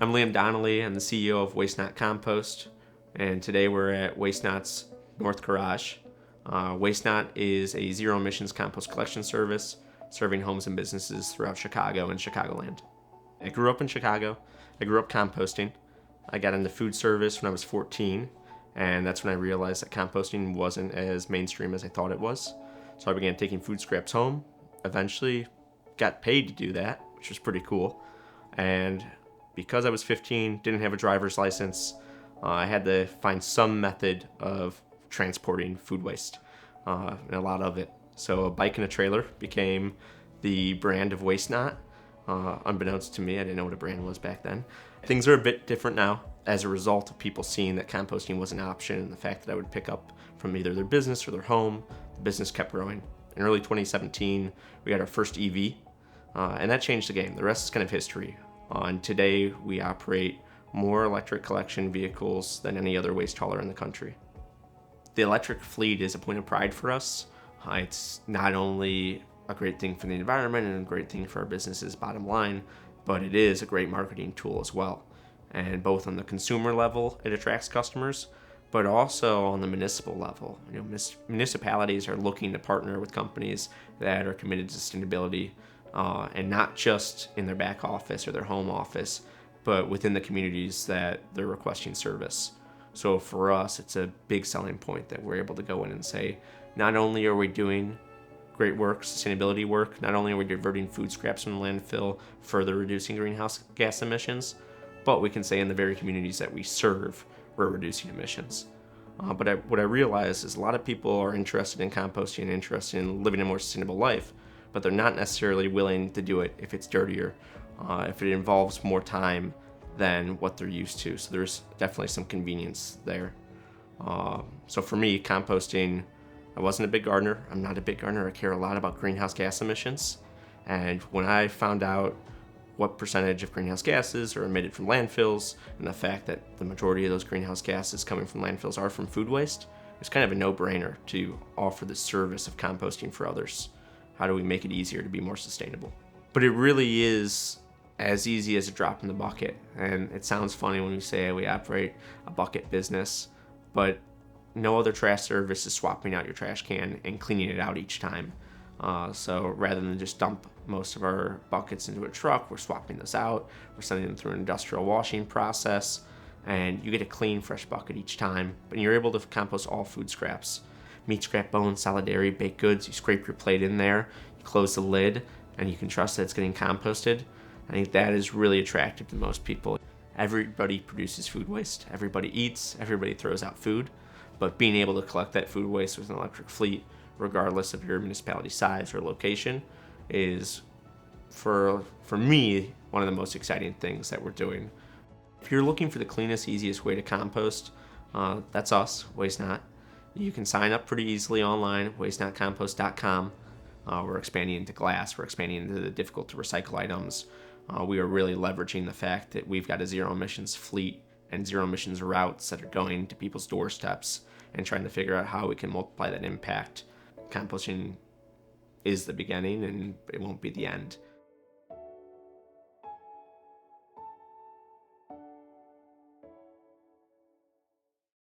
I'm Liam Donnelly. I'm the CEO of WasteNot Compost, and today we're at WasteNot's North Garage. WasteNot is a zero-emissions compost collection service serving homes and businesses throughout Chicago and Chicagoland. I grew up in Chicago. I grew up composting. I got into food service when I was 14, and that's when I realized that composting wasn't as mainstream as I thought it was. So I began taking food scraps home, eventually got paid to do that, which was pretty cool. And because I was 15, didn't have a driver's license, I had to find some method of transporting food waste, and a lot of it. So a bike and a trailer became the brand of WasteNot. Unbeknownst to me, I didn't know what a brand was back then. Things are a bit different now as a result of people seeing that composting was an option, and the fact that I would pick up from either their business or their home. The business kept growing. In early 2017, we got our first EV, and that changed the game. The rest is kind of history. And today, we operate more electric collection vehicles than any other waste hauler in the country. The electric fleet is a point of pride for us. It's not only a great thing for the environment and a great thing for our business's bottom line, but it is a great marketing tool as well. And both on the consumer level, it attracts customers, but also on the municipal level. Municipalities are looking to partner with companies that are committed to sustainability, and not just in their back office or their home office, but within the communities that they're requesting service. So for us, it's a big selling point that we're able to go in and say, not only are we doing great work, sustainability work, not only are we diverting food scraps from the landfill, further reducing greenhouse gas emissions, but we can say in the very communities that we serve, we're reducing emissions. But what I realize is a lot of people are interested in composting and interested in living a more sustainable life, but they're not necessarily willing to do it if it's dirtier, if it involves more time than what they're used to. So there's definitely some convenience there. So for me, composting, I wasn't a big gardener. I'm not a big gardener. I care a lot about greenhouse gas emissions. And when I found out what percentage of greenhouse gases are emitted from landfills, and the fact that the majority of those greenhouse gases coming from landfills are from food waste, it's kind of a no-brainer to offer the service of composting for others. How do we make it easier to be more sustainable? But it really is as easy as a drop in the bucket. And it sounds funny when we say we operate a bucket business, but no other trash service is swapping out your trash can and cleaning it out each time. So rather than just dump most of our buckets into a truck, we're swapping those out. We're sending them through an industrial washing process, and you get a clean, fresh bucket each time. And you're able to compost all food scraps. Meat scrap, bones, solid dairy, baked goods. You scrape your plate in there, you close the lid, and you can trust that it's getting composted. I think that is really attractive to most people. Everybody produces food waste. Everybody eats. Everybody throws out food. But being able to collect that food waste with an electric fleet, regardless of your municipality size or location, is, for me, one of the most exciting things that we're doing. If you're looking for the cleanest, easiest way to compost, that's us, WasteNot. You can sign up pretty easily online, wastenotcompost.com. We're expanding into glass. We're expanding into the difficult to recycle items. We are really leveraging the fact that we've got a zero-emissions fleet and zero-emissions routes that are going to people's doorsteps and trying to figure out how we can multiply that impact. Composting is the beginning, and it won't be the end.